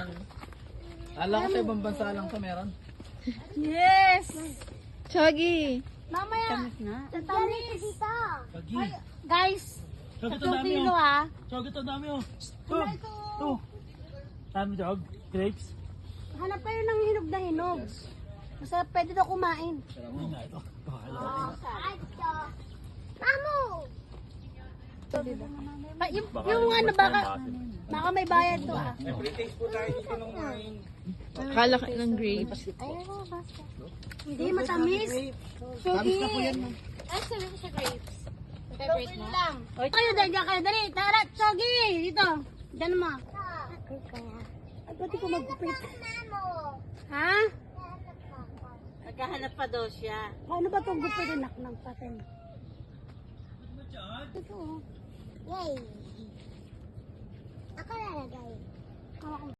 yan. Alam ko sa ibang bansa lang to meron. Yes! Chogi. Mamaya. Tatamis. Pagi. Guys, Chog, ito 3 dami kilo oh. ah. Chog, ito dami oh. Ito. Dami Chog. Grapes. Hanap kayo ng hinog na hinog. Masarap, pwede daw kumain. Ano nga ito? Yung ano baka may bayad to ah. Akala ka ng grapes. Hindi matamis. Tamis na po yan. Ay, sabi ko sa grapes. Favorite mo? Kayo, dali. Tara, Chogi, dito. Diyan mo. Ay, pwede ko magpupit. Ha? Naghahanap pa daw siya. Paano ba itong gupitin ng patin? Ito. Yay! Ako lalagay. Hawak mo.